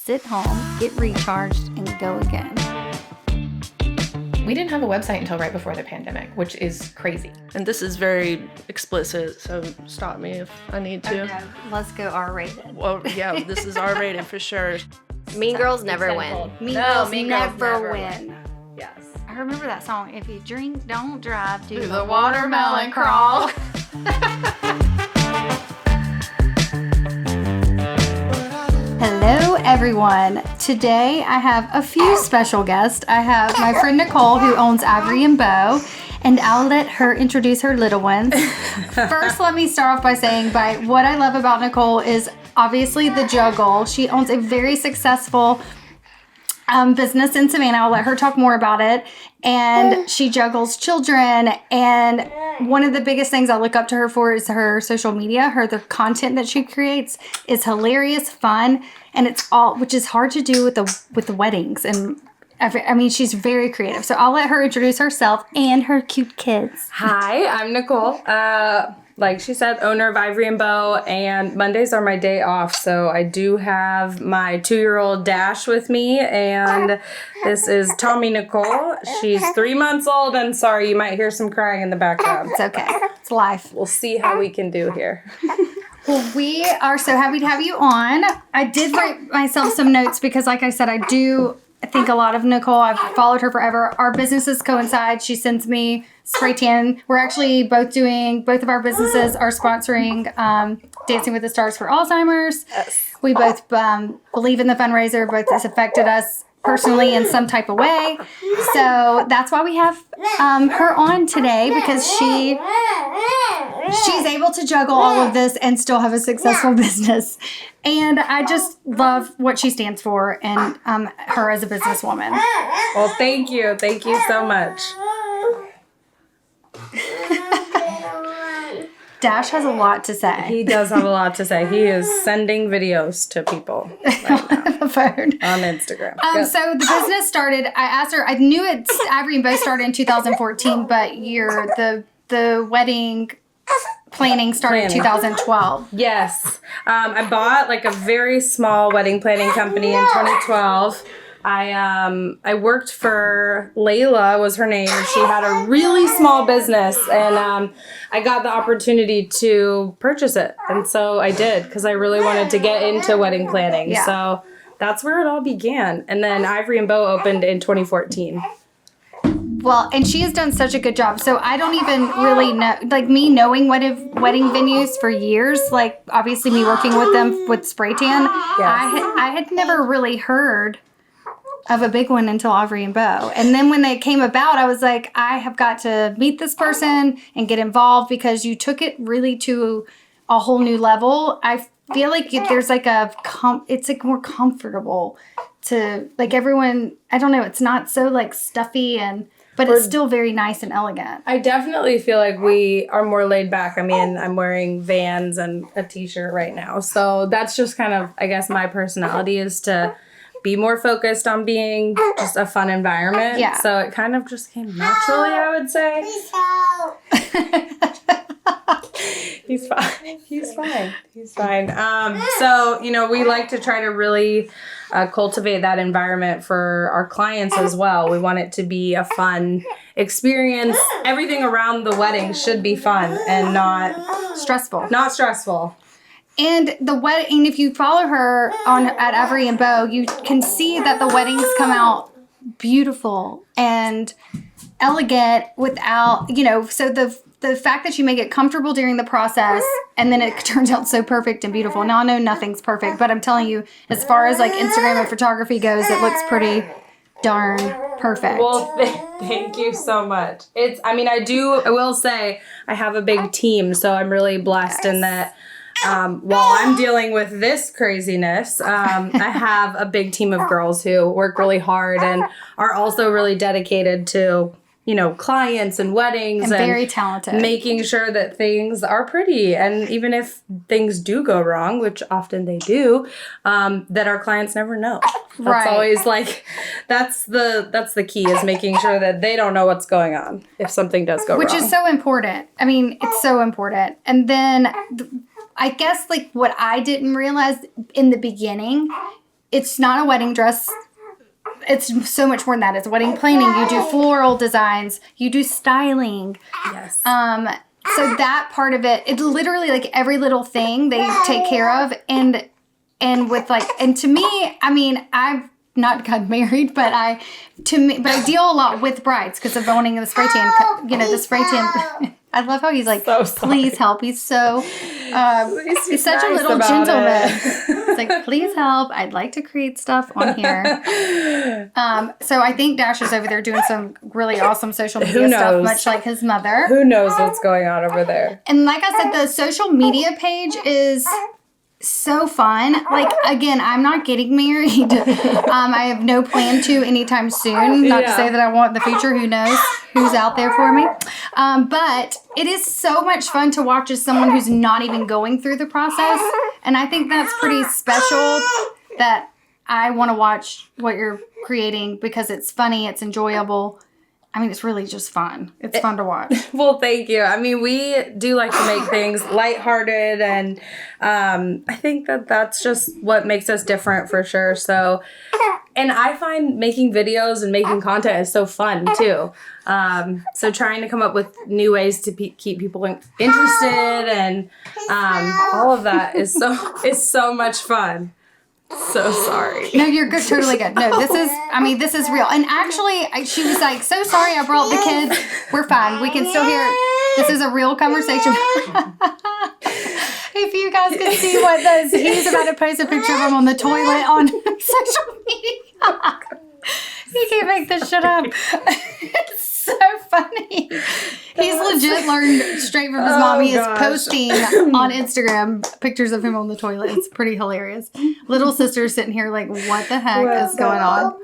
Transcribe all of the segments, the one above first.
sit home, get recharged, and go again. We didn't have a website until right before the pandemic, which is crazy. And this is very explicit, so stop me if I need to. Okay, let's go R-rated. Well, yeah, this is R-rated for sure. Mean Girls never win. Mean Girls never win. Yes. I remember that song. If you drink, don't drive, do the watermelon crawl. Hello, everyone. Today I have a few special guests. I have my friend Nicole, who owns Ivory and Bow, and I'll let her introduce her little ones. First, let me start off by saying what I love about Nicole is obviously the Juggle. She owns a very successful business in Savannah. I'll let her talk more about it. And she juggles children. And one of the biggest things I look up to her for is her social media. The content that she creates is hilarious, fun, and it's all, which is hard to do with the weddings. And she's very creative. So I'll let her introduce herself and her cute kids. Hi, I'm Nicole. Like she said, owner of Ivory and Bow, and Mondays are my day off. So I do have my 2-year-old Dash with me, and this is Tommy Nicole. She's 3 months old, and sorry, you might hear some crying in the background. It's okay. It's life. We'll see how we can do here. Well, we are so happy to have you on. I did write myself some notes because, like I said, I think a lot of Nicole. I've followed her forever. Our businesses coincide. She sends me spray tan. We're actually both of our businesses are sponsoring Dancing with the Stars for Alzheimer's. Yes. We both believe in the fundraiser. Both has affected us personally in some type of way. So that's why we have her on today, because she's able to juggle all of this and still have a successful business. And I just love what she stands for and her as a businesswoman. Well, thank you. Thank you so much. Dash has a lot to say. He does have a lot to say. He is sending videos to people right now The phone. on Instagram. So the business started, I asked her, I knew Ivory and Bow started in 2014, but the wedding planning started in 2012. Yes. I bought like a very small wedding planning company in 2012. I worked for Layla was her name. She had a really small business, and I got the opportunity to purchase it. And so I did, because I really wanted to get into wedding planning. Yeah. So that's where it all began. And then Ivory and Bow opened in 2014. Well, and she has done such a good job. So I don't even really know, like me knowing wedding venues for years, like obviously me working with them with spray tan, Yes. I had never really heard of a big one until Ivory and Bow. And then when they came about, I was like, I have got to meet this person and get involved, because you took it really to a whole new level. I feel like there's like it's like more comfortable to like everyone. I don't know. It's not so like stuffy but it's still very nice and elegant. I definitely feel like we are more laid back. I mean, I'm wearing Vans and a t-shirt right now. So that's just kind of, I guess, my personality is to be more focused on being just a fun environment. Yeah. So it kind of just came naturally, I would say. He's fine. He's fine. So, we like to try to really cultivate that environment for our clients as well. We want it to be a fun experience. Everything around the wedding should be fun and not Stressful. Not stressful. And the wedding, if you follow her at Ivory and Bow, you can see that the weddings come out beautiful and elegant without, so the fact that you make it comfortable during the process and then it turns out so perfect and beautiful. Now, I know nothing's perfect, but I'm telling you, as far as like Instagram and photography goes, it looks pretty darn perfect. Well, thank you so much. I will say I have a big team, so I'm really blessed in that while I'm dealing with this craziness, I have a big team of girls who work really hard and are also really dedicated to, clients and weddings. And very talented. Making sure that things are pretty. And even if things do go wrong, which often they do, that our clients never know. That's always that's the key, is making sure that they don't know what's going on if something does go wrong. Which is so important. I mean, it's so important. And then I guess what I didn't realize in the beginning it's not a wedding dress. It's so much more than that. It's wedding planning. You do floral designs. You do styling. Yes. So that part of it, it's literally like every little thing they take care of. And with like, and to me, I mean, I've not got married, but I deal a lot with brides because of owning the spray tan, the spray tan. I love how he's like, please help. He's so, he's such a little gentleman. It's like, please help. I'd like to create stuff on here. So I think Dash is over there doing some really awesome social media stuff, much like his mother. Who knows what's going on over there? And like I said, the social media page is so fun. Like, again, I'm not getting married. I have no plan to anytime soon. Not to say that I want the future. Who knows who's out there for me. But it is so much fun to watch as someone who's not even going through the process. And I think that's pretty special that I want to watch what you're creating because it's funny, it's enjoyable. I mean, it's really just fun. It's fun to watch. Well, thank you. I mean, we do like to make things lighthearted, and I think that that's just what makes us different for sure. So, and I find making videos and making content is so fun too. So trying to come up with new ways to keep people interested and all of that is so much fun. So sorry. No, you're good. Totally good. No, this is real. And actually, she was like, so sorry I brought the kids. We're fine. We can still hear it. This is a real conversation. If you guys could see what this, he's about to post a picture of him on the toilet on social media. You can't make this shit up. It's so funny. He's legit learned straight from his mom. He is posting on Instagram pictures of him on the toilet. It's pretty hilarious. Little sister's sitting here like, what the heck is going on?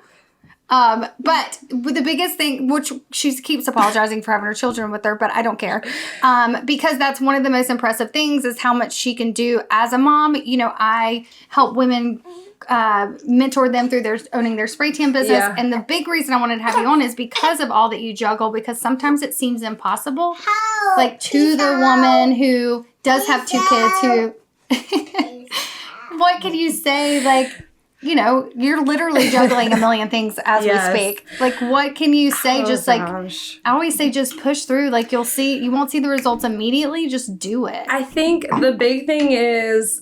But with the biggest thing, which she keeps apologizing for having her children with her, but I don't care. Because that's one of the most impressive things is how much she can do as a mom. You know, I help women mentor them through owning their spray tan business. Yeah. And the big reason I wanted to have you on is because of all that you juggle, because sometimes it seems impossible. Like to the woman who does have 2 kids who, what can you say? Like, you know, you're literally juggling a million things as we speak. Like, what can you say? I always say, just push through. Like, you won't see the results immediately. Just do it. I think the big thing is,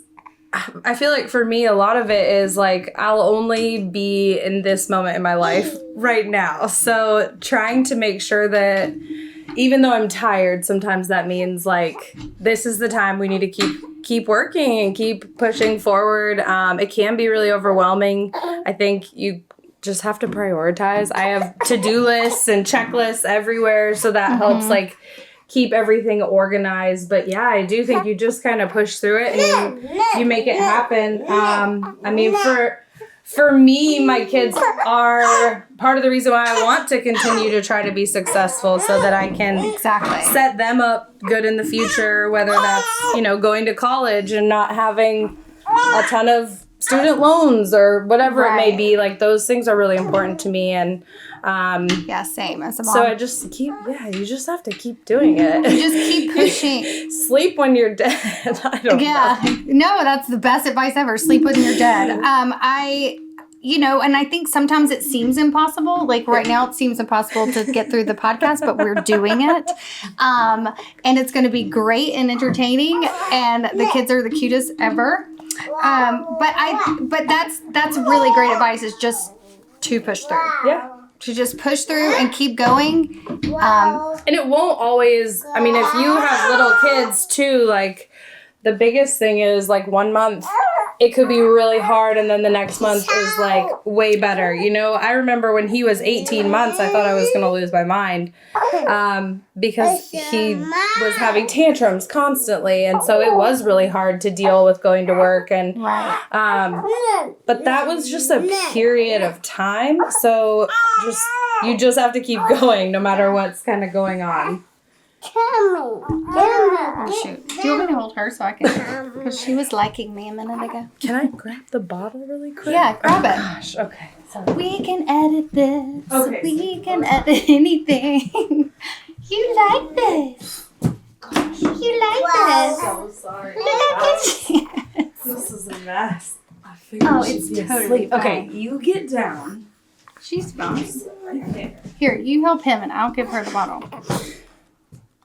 I feel like for me, a lot of it is like, I'll only be in this moment in my life right now. So trying to make sure that even though I'm tired, sometimes that means like, this is the time we need to keep working and keep pushing forward. It can be really overwhelming. I think you just have to prioritize. I have to-do lists and checklists everywhere. So that helps like keep everything organized. But yeah, I do think you just kind of push through it and you make it happen. I mean, for me, my kids are part of the reason why I want to continue to try to be successful so that I can set them up good in the future, whether that's, you know, going to college and not having a ton of student loans or whatever it may be. Like, those things are really important to me. And same as a mom. So I just you just have to keep doing it. You just keep pushing. Sleep when you're dead. I don't know. No, that's the best advice ever. Sleep when you're dead. And I think sometimes it seems impossible. Like right now it seems impossible to get through the podcast, but we're doing it. And it's going to be great and entertaining. And the kids are the cutest ever. But that's really great advice, is just to push through. Yeah. To just push through and keep going. And it won't always, I mean, if you have little kids too, like the biggest thing is like 1 month, it could be really hard. And then the next month is like way better. You know, I remember when he was 18 months, I thought I was going to lose my mind because he was having tantrums constantly. And so it was really hard to deal with going to work. And but that was just a period of time. So you just have to keep going no matter what's kind of going on. Oh, shoot. Do you want me to hold her so I can? Because she was liking me a minute ago. Can I grab the bottle really quick? Yeah, grab it. Gosh, okay. Sorry. We can edit this. Okay. We can edit anything. You like this. You like this. So sorry. Look how cute she is. This is a mess. figured Oh, she'd it's be totally asleep. Okay, fine. you get down. She's fine. Right there. Here, you help him and I'll give her the bottle.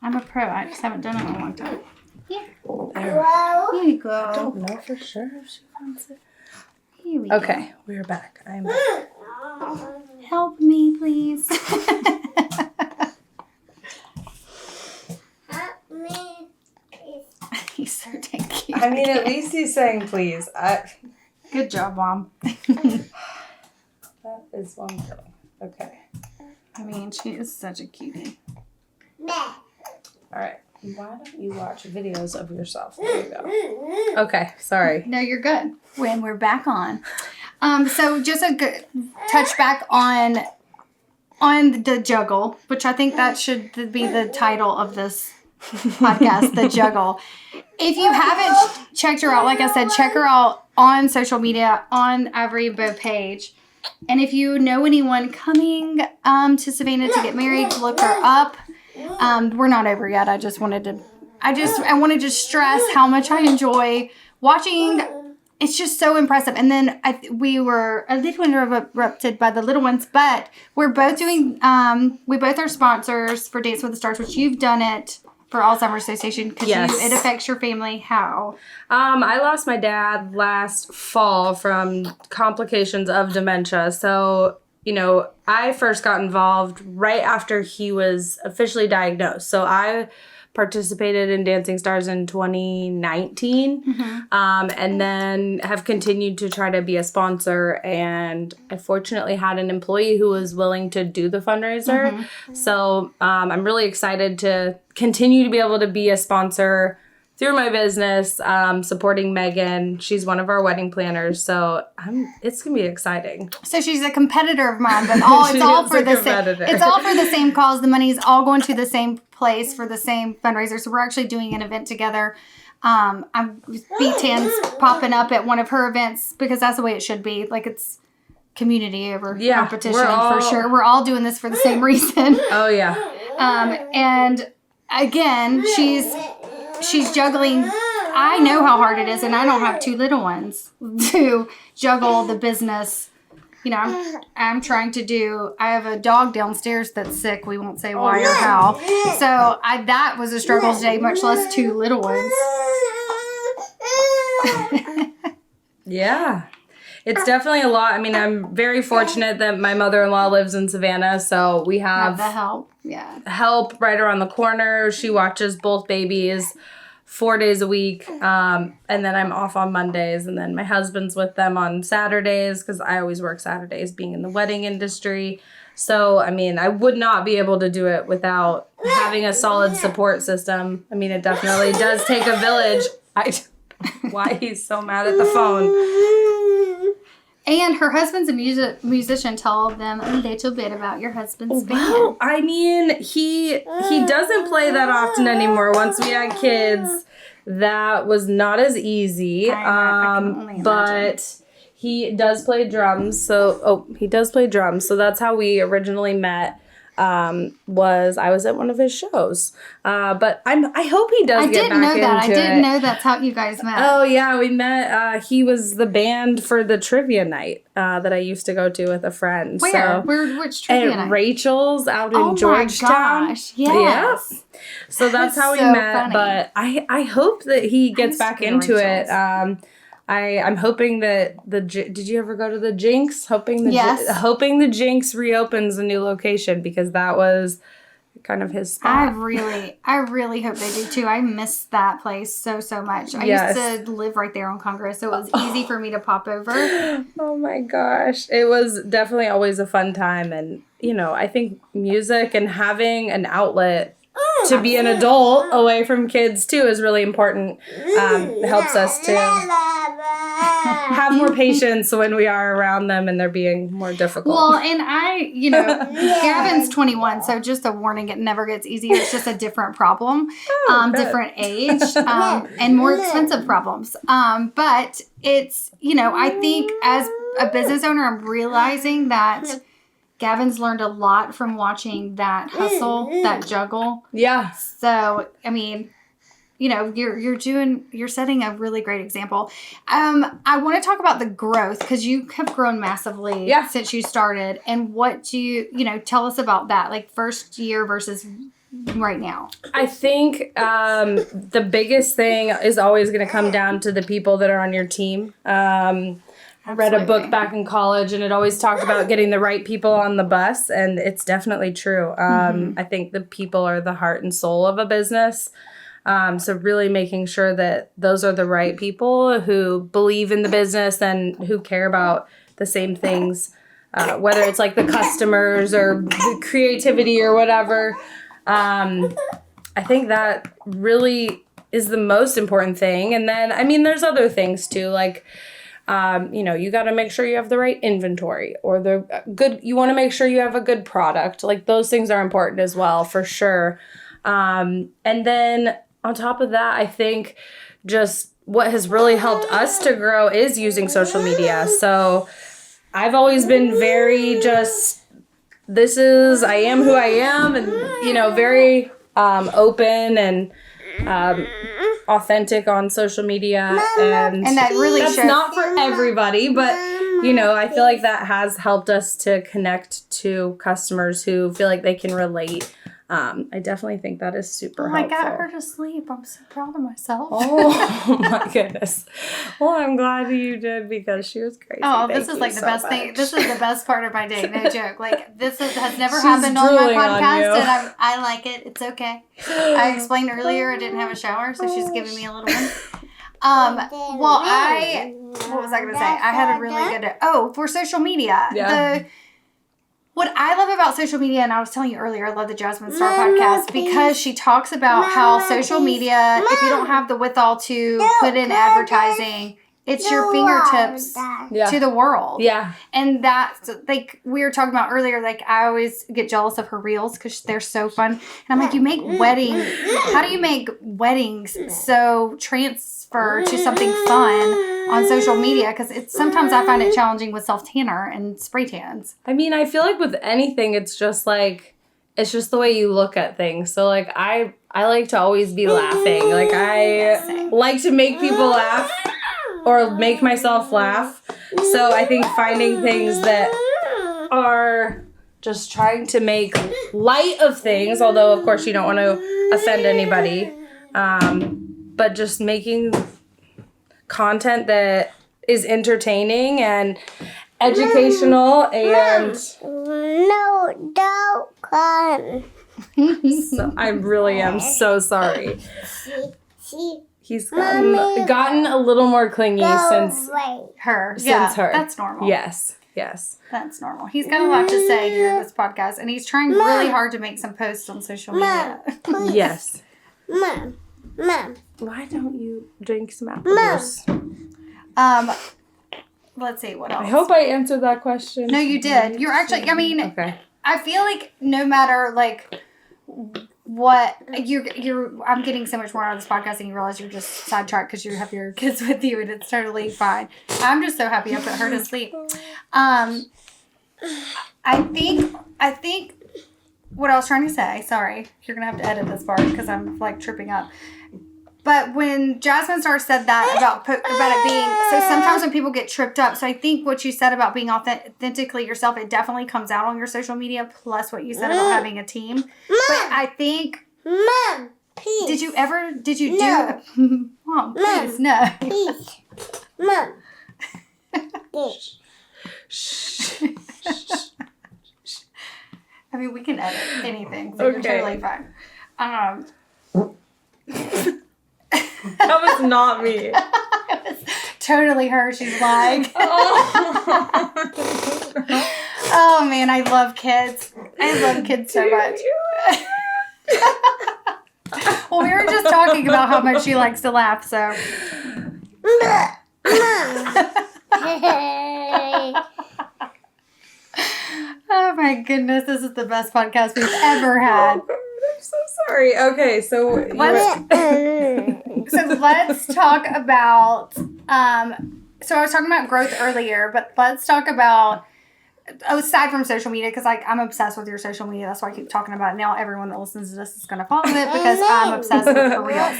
I'm a pro. I just haven't done it in a long time. Here. Here you go. I don't know for sure if she wants it. Here we go. Okay, we're back. I'm back. Help me, please. He's so dang cute. I mean, at least he's saying please. Good job, Mom. That is one girl. Okay. I mean, she is such a cutie. All right. Why don't you watch videos of yourself? There you go. Okay. Sorry. No, you're good. When we're back on. So just a good touch back on the Juggle, which I think that should be the title of this podcast, the Juggle. If you haven't checked her out, like I said, check her out on social media, on Avery and Beau page. And if you know anyone coming to Savannah to get married, look her up. We're not over yet. I wanted to stress how much I enjoy watching. It's just so impressive. And then we were a little interrupted by the little ones, but we're both doing, we both are sponsors for Dance with the Stars, which you've done it for Alzheimer's Association because it affects your family. How? I lost my dad last fall from complications of dementia. So, I first got involved right after he was officially diagnosed. So I participated in Dancing Stars in 2019, and then have continued to try to be a sponsor. And I fortunately had an employee who was willing to do the fundraiser. So I'm really excited to continue to be able to be a sponsor through my business, supporting Megan. She's one of our wedding planners, so it's gonna be exciting. So she's a competitor of mine, but it's all for the same cause. The money's all going to the same place for the same fundraiser. So we're actually doing an event together. Beettan's popping up at one of her events because that's the way it should be. Like it's community over competition for sure. We're all doing this for the same reason. Oh yeah. And again, she's juggling. I know how hard it is, and I don't have two little ones to juggle the business. I'm trying to do. I have a dog downstairs that's sick. We won't say why or how. So that was a struggle today, much less two little ones. Yeah. It's definitely a lot. I mean, I'm very fortunate that my mother-in-law lives in Savannah, so we have the help. Yeah. Help right around the corner. She watches both babies 4 days a week, and then I'm off on Mondays, and then my husband's with them on Saturdays because I always work Saturdays being in the wedding industry. So, I mean, I would not be able to do it without having a solid support system. I mean, it definitely does take a village. Why he's so mad at the phone. And her husband's a musician. Tell them a little bit about your husband's band. Well, I mean, he doesn't play that often anymore. Once we had kids, that was not as easy. I can only imagine. But he does play drums. So that's how we originally met. I was at one of his shows. But I hope he does get back into it. I didn't know that's how you guys met. Oh, yeah, we met. He was the band for the trivia night that I used to go to with a friend. Where? Which trivia night? At Rachel's out in Georgetown. Oh, my gosh. Yes. Yeah. So that's how we so met. funny. But I hope that he gets back into it. I'm hoping that did you ever go to the Jinx? Hoping the Jinx reopens a new location because that was kind of his spot. I really hope they do too. I miss that place so much. I used to live right there on Congress, so it was easy for me to pop over. Oh my gosh. It was definitely always a fun time, and I think music and having an outlet to be an adult away from kids too is really important. Helps us to have more patience when we are around them and they're being more difficult. Well, and Gavin's 21, so just a warning, it never gets easier. It's just a different problem, different age, and more expensive problems. But it's, I think as a business owner, I'm realizing that Gavin's learned a lot from watching that hustle, that juggle. Yeah. So, I mean, you're setting a really great example. I want to talk about the growth because you have grown massively since you started. And what do you tell us about that? Like first year versus right now. I think the biggest thing is always going to come down to the people that are on your team. I read a book back in college, and it always talked about getting the right people on the bus, and it's definitely true. I think the people are the heart and soul of a business. So really making sure that those are the right people who believe in the business and who care about the same things, whether it's like the customers or the creativity or whatever. I think that really is the most important thing. And then, I mean, there's other things too, like, you got to make sure you have the right inventory or you want to make sure you have a good product. Like those things are important as well, for sure. And then on top of that, I think just what has really helped us to grow is using social media. So I've always been very I am who I am, and, very open and authentic on social media. And that really that's shows. not for everybody, but, I feel like that has helped us to connect to customers who feel like they can relate. I definitely think that is super helpful. I got her to sleep. I'm so proud of myself. Oh my goodness. Well, I'm glad you did because she was crazy. Oh, this is like the best thing. This is the best part of my day. No joke. Like has never happened on my podcast, and I like it. It's okay. I explained earlier I didn't have a shower, so she's giving me a little one. What was I going to say? I had a really good. For social media. Yeah. What I love about social media, and I was telling you earlier, I love the Jasmine Star podcast because she talks about how social media, if you don't have the withal to put in advertising, it's your fingertips to the world. Yeah. And that's, like we were talking about earlier, like I always get jealous of her reels because they're so fun. And I'm like, how do you make weddings so transfer to something fun on social media? Because sometimes I find it challenging with self-tanner and spray tans. I mean, I feel like with anything, it's just the way you look at things. So like I like to always be laughing. Like I like to make people laugh or make myself laugh. So I think finding things that are just trying to make light of things, although of course you don't want to offend anybody, but just making content that is entertaining and educational and no, don't come. So I really am so sorry. He's gotten a little more clingy since her. Since her. That's normal. Yes. That's normal. He's got a lot to say during this podcast, and he's trying really hard to make some posts on social media. Yes. Mom. Why don't you drink some apple juice? Let's see, what else? I hope I answered that question. No, you did. You're actually, Okay. I feel like no matter, like, what I'm getting so much more out of this podcast, and you realize you're just sidetracked because you have your kids with you, and it's totally fine. I'm just so happy I put her to sleep. I think what I was trying to say, sorry, you're going to have to edit this part because I'm like tripping up. But when Jasmine Star said that about it being, so sometimes when people get tripped up, so I think what you said about being authentically yourself, it definitely comes out on your social media, plus what you said about having a team. But I think, Mom, please. did you do, Mom, please, no. Please. Mom. I mean, we can edit anything, so you're totally fine. That was not me. It was totally her. She's like, oh man, I love kids. I love kids so much. Well, we were just talking about how much she likes to laugh, so. Oh my goodness, this is the best podcast we've ever had. I'm so sorry. Okay, so let's talk about, so I was talking about growth earlier, but let's talk about aside from social media, because like I'm obsessed with your social media. That's why I keep talking about it. Now everyone that listens to this is going to follow it because I'm obsessed with the reels.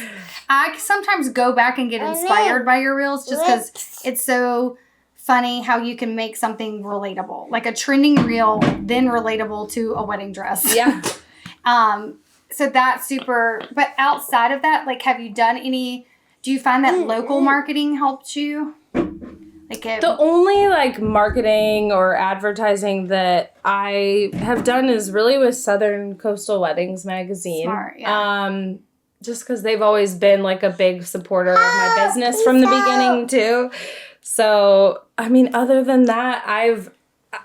I sometimes go back and get inspired by your reels just because it's so funny how you can make something relatable. Like a trending reel, then relatable to a wedding dress. Yeah. So that's super. But outside of that, like, have you done any, do you find that local marketing helped you? Like The only like marketing or advertising that I have done is really with Southern Coastal Weddings magazine. Smart, yeah. Just because they've always been like a big supporter of my business from the beginning too. So I mean, other than that,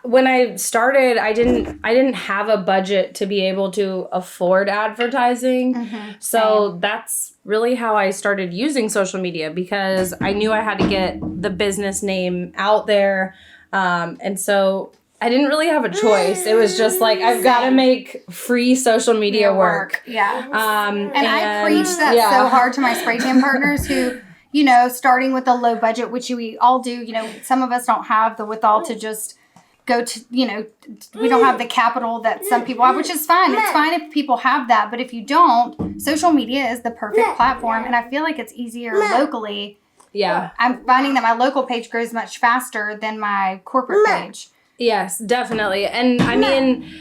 when I started, I didn't have a budget to be able to afford advertising. So that's really how I started using social media because I knew I had to get the business name out there. And so I didn't really have a choice. It was just like, I've got to make free social media work. Yeah. And I preach that so hard to my spray tan partners who, you know, starting with a low budget, which we all do, you know, some of us don't have the withal to just go to, you know, we don't have the capital that some people have, which is fine. It's fine if people have that. But if you don't, social media is the perfect platform. And I feel like it's easier locally. Yeah. I'm finding that my local page grows much faster than my corporate page. Yes, definitely. And I mean,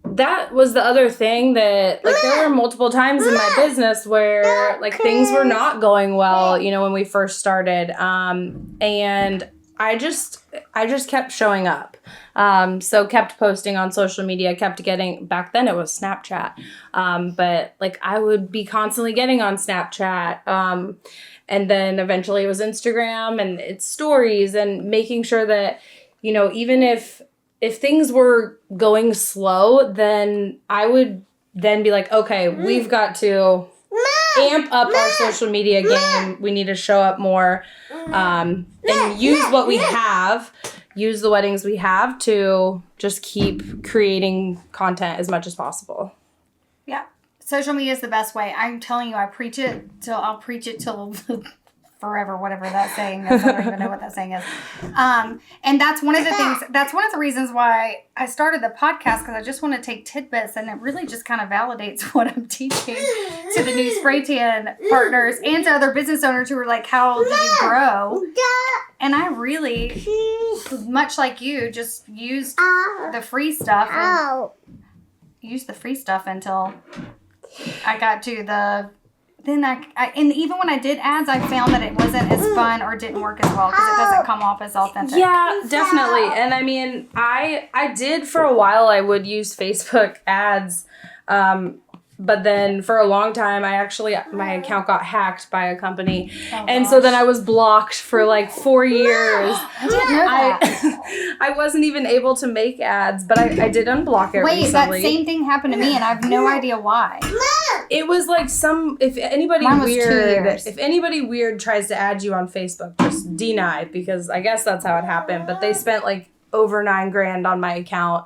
that was the other thing that, like, there were multiple times in my business where, like, things were not going well, you know, when we first started. And I just kept showing up. So kept posting on social media, kept getting, back then it was Snapchat. But like I would be constantly getting on Snapchat. And then eventually it was Instagram and it's stories and making sure that, you know, even if things were going slow, then I would then be like, okay, we've got to amp up our social media game. We need to show up more and use what we have, use the weddings we have to just keep creating content as much as possible. Yeah. Social media is the best way. I'm telling you, I'll preach it till forever, whatever that saying is. I don't even know what that saying is. And that's one of the things, that's one of the reasons why I started the podcast, because I just want to take tidbits and it really just kind of validates what I'm teaching to the new spray tan partners and to other business owners who are like, how did you grow? And I really, much like you, just used the free stuff and used the free stuff until I got to the... Then and even when I did ads, I found that it wasn't as fun or didn't work as well because it doesn't come off as authentic. Yeah, definitely. And I mean, I did for a while, I would use Facebook ads. But then for a long time, my account got hacked by a company. And so then I was blocked for like 4 years. I didn't know that. I wasn't even able to make ads, but I did unblock it recently. That same thing happened to me and I have no idea why. It was like if anybody Mine was 2 years. If anybody weird tries to add you on Facebook, just deny, because I guess that's how it happened. But they spent like over $9,000 on my account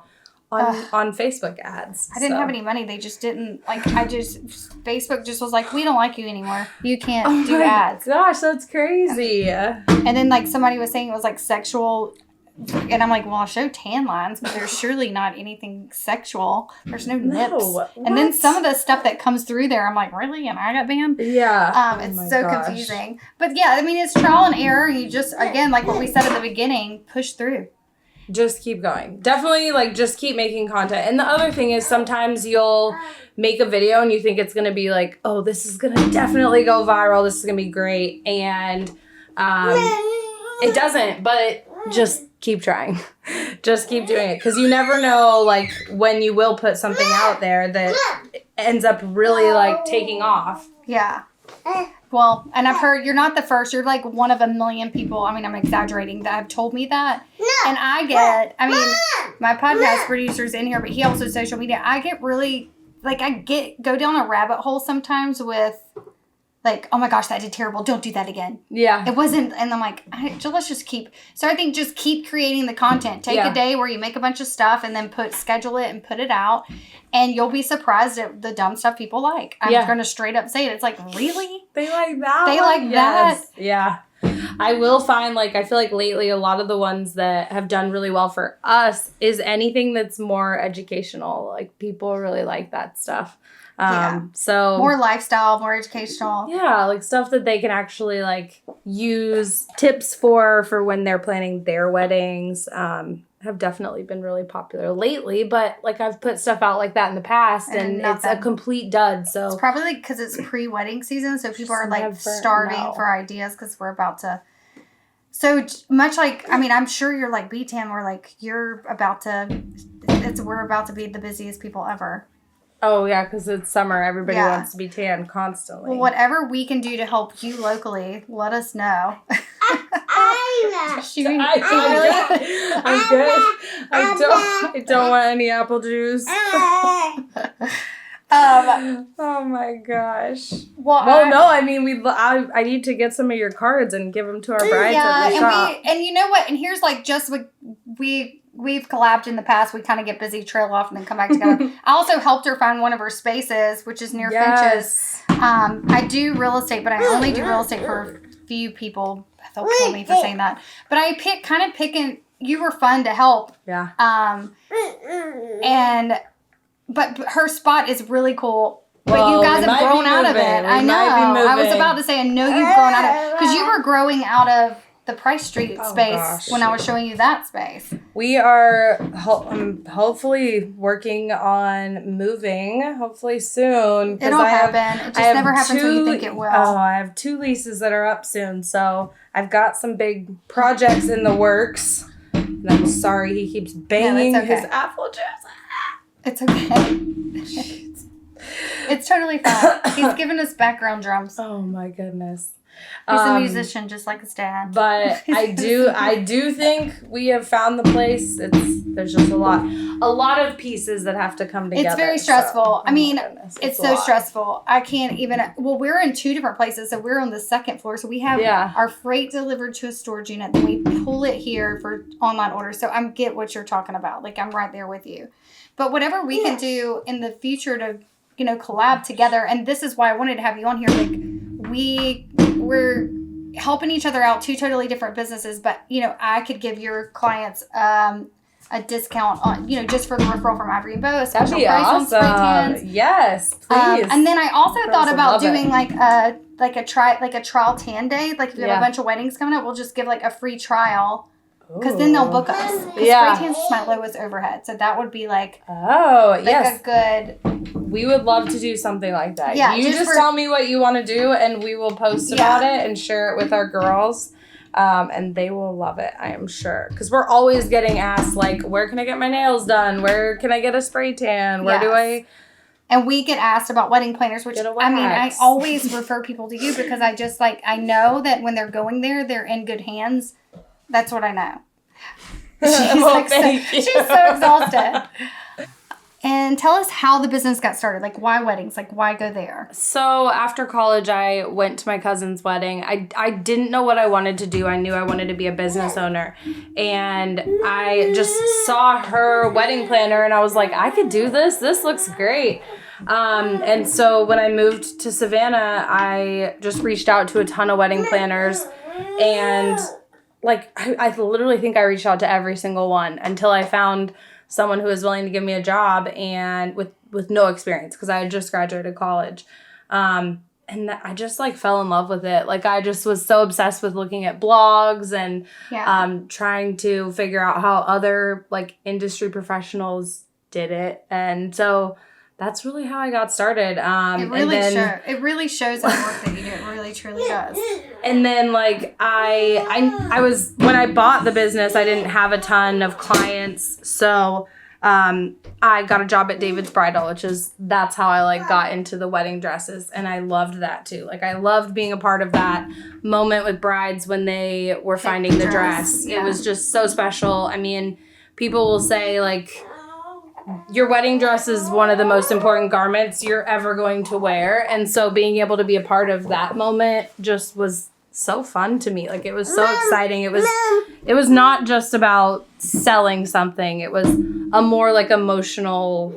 on Facebook ads. I didn't have any money. They just didn't Facebook just was like, we don't like you anymore. You can't do ads. Gosh, that's crazy. And then like somebody was saying it was like sexual. And I'm like, well, I'll show tan lines, but there's surely not anything sexual. There's no nips. And then some of the stuff that comes through there, I'm like, really? And I got banned? Yeah. It's so confusing. But yeah, I mean, it's trial and error. You just, again, like what we said at the beginning, push through. Just keep going. Definitely, like, just keep making content. And the other thing is sometimes you'll make a video and you think it's going to be like, oh, this is going to definitely go viral. This is going to be great. And it doesn't, but just keep trying. Just keep doing it. Because you never know, like, when you will put something out there that ends up really, like, taking off. Yeah. Well, and I've heard you're not the first. You're like one of a million people. I mean, I'm exaggerating that have told me that. And my podcast producer's in here, but he also social media. I get really, like, go down a rabbit hole sometimes with, like, oh my gosh, that did terrible. Don't do that again. Yeah. It wasn't, and I'm like, let's just keep. So I think just keep creating the content. Take a day where you make a bunch of stuff and then schedule it and put it out. And you'll be surprised at the dumb stuff people like. I'm going to straight up say it. It's like, really? They like that? They like that? Yeah. I will find, like, I feel like lately a lot of the ones that have done really well for us is anything that's more educational. Like, people really like that stuff. So More lifestyle, more educational. yeah, like stuff that they can actually like use tips for when they're planning their weddings. Have definitely been really popular lately, but like I've put stuff out like that in the past and it's a nothing. complete dud. So It's probably because it's pre-wedding season, so people are like never starving know. for ideas because we're about to. So much like, I mean, I'm sure you're like Beettan, where like you're about to. We're about to be the busiest people ever. oh yeah, because it's summer, everybody Yeah. wants to be tan constantly. Well, whatever we can do to help you locally, let us know. She really. I'm good. I don't want any apple juice. Oh my gosh. Well, no, I mean, I need to get some of your cards and give them to our brides at the shop. and you know what? And here's like just what we've collabed in the past. We kind of get busy, trail off, and then come back together. I also helped her find one of her spaces, which is near Finch's. I do real estate, but I only do real estate for a few people. They'll kill me for saying that. But I picking. You were fun to help. Yeah. But her spot is really cool. But Well, you guys we have might grown be out of moving. it. We I know. might be I was moving. about to say, I know you've grown out of because you were growing out of the Price Street space gosh. when I was showing you that space. We are hopefully working on moving, hopefully soon. 'cause It'll I have- happen. It I just have never happens when you think it will. Oh, I have 2 leases that are up soon, so I've got some big projects in the works. And I'm sorry he keeps banging okay. his apple juice. It's okay. It's totally fine. He's giving us background drums. Oh my goodness. He's a musician just like his dad. But I do think we have found the place. There's just a lot of pieces that have to come together. It's very stressful. I mean, goodness, it's a so lot. stressful. I can't even. Well, we're in 2 different places, so we're on the 2nd floor. So we have our freight delivered to a storage unit, then we pull it here for online orders. So I get what you're talking about. Like I'm right there with you. But whatever we can do in the future to, collab together, and this is why I wanted to have you on here. Like we're helping each other out, 2 totally different businesses, but I could give your clients a discount on just for the referral from Ivory and Bow, a special That'd be price on spray tans. awesome. Yes, please. And then I also thought would about love it. doing like a trial tan day. Like if you have a bunch of weddings coming up, we'll just give like a free trial. Because then they'll book us. Because Yeah. spray tans is my lowest overhead. So that would be like yes. a good... We would love to do something like that. Yeah, you just tell me what you want to do and we will post about it and share it with our girls. And they will love it, I am sure. Because we're always getting asked, like, where can I get my nails done? Where can I get a spray tan? Where do I... And we get asked about wedding planners, which, I mean, I always refer people to you because I just, I know that when they're going there, they're in good hands. That's what I know. She's so exhausted. And tell us how the business got started. Like, why weddings? Like, why go there? So after college, I went to my cousin's wedding. I didn't know what I wanted to do. I knew I wanted to be a business owner. And I just saw her wedding planner and I was like, I could do this. This looks great. And so when I moved to Savannah, I just reached out to a ton of wedding planners. And I literally think I reached out to every single one until I found someone who was willing to give me a job and with no experience because I had just graduated college. And I just fell in love with it. I just was so obsessed with looking at blogs and trying to figure out how other industry professionals did it. And so that's really how I got started. It really shows in the work that you do. It really truly does. And then I was, when I bought the business, I didn't have a ton of clients. So I got a job at David's Bridal, that's how I got into the wedding dresses. And I loved that too. I loved being a part of that moment with brides when they were finding the dress. Yeah. It was just so special. I mean, people will say your wedding dress is one of the most important garments you're ever going to wear. And so being able to be a part of that moment just was so fun to me. It was so exciting. It was not just about selling something. It was a more emotional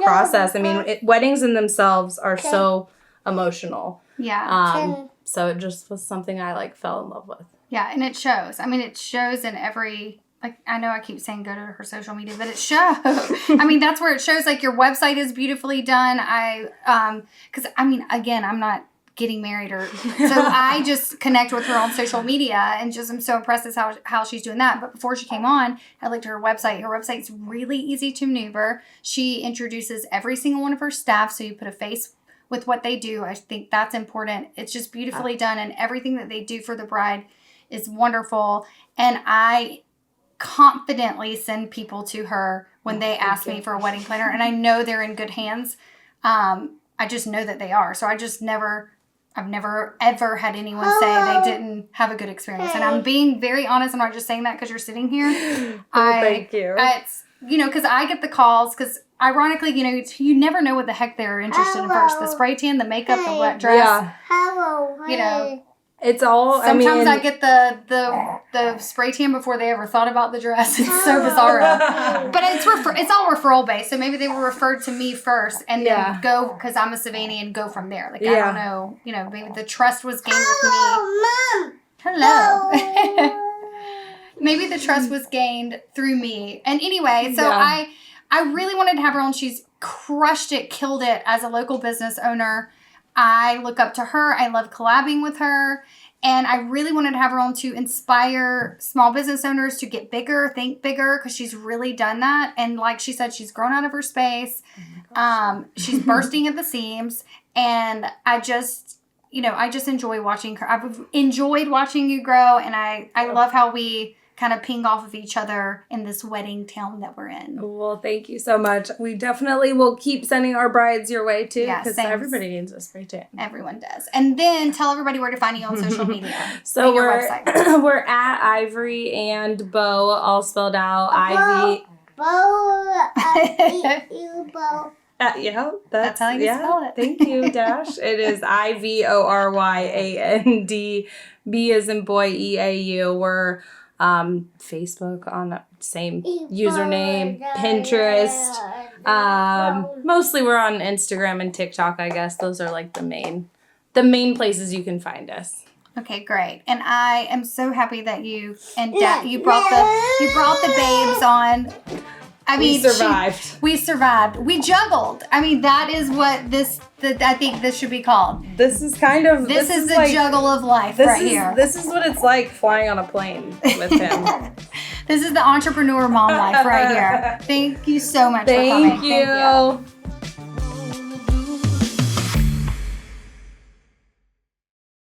process. I mean, weddings in themselves are so emotional. Yeah. So it just was something I like fell in love with. Yeah, and it shows. I mean, it shows in every, like, I know I keep saying go to her social media, but it shows. I mean, that's where it shows, like, your website is beautifully done. Because, I mean, again, I'm not getting married so I just connect with her on social media and just am so impressed with how she's doing that. But before she came on, I looked at her website. Her website's really easy to maneuver. She introduces every single one of her staff, so you put a face with what they do. I think that's important. It's just beautifully done, and everything that they do for the bride is wonderful. And I confidently send people to her when they ask me for a wedding planner, and I know they're in good hands. I just know that they are. So I've never ever had anyone say they didn't have a good experience. And I'm being very honest. I'm not just saying that because you're sitting here. Thank you. It's, because I get the calls because ironically, you never know what the heck they're interested in first. The spray tan, the makeup, the wet dress. Yeah. Hello. It's all, Sometimes I get the spray tan before they ever thought about the dress. It's so bizarre. But it's all referral based. So maybe they were referred to me first and then go, because I'm a Savanian, go from there. Like, I don't know, maybe the trust was gained with me. Mom. Hello. Maybe the trust was gained through me. And anyway, so I really wanted to have her on. She's crushed it, killed it as a local business owner. I look up to her. I love collabing with her. And I really wanted to have her on to inspire small business owners to get bigger, think bigger, because she's really done that. And like she said, she's grown out of her space. She's bursting at the seams. And I just enjoy watching her. I've enjoyed watching you grow. And I love how we kind of ping off of each other in this wedding town that we're in. Well, thank you so much. We definitely will keep sending our brides your way too, because everybody needs a spray tan. Everyone does. And then tell everybody where to find you on social media. So your website. We're at Ivory and Beau, all spelled out. Ivy. Bow. Yeah, that's how you spell it. Thank you, Dash. It is IVORYAND. B as in boy, EAU. We're Facebook on the same username, Pinterest. Mostly we're on Instagram and TikTok, I guess. Those are like the main places you can find us. Okay, great. And I am so happy that you and you brought the babes on. I mean, we survived. We juggled. I mean, that is what I think this should be called. This is kind of... This is the juggle of life here. This is what it's like flying on a plane with him. This is the entrepreneur mom life right here. Thank you so much for coming. Thank you.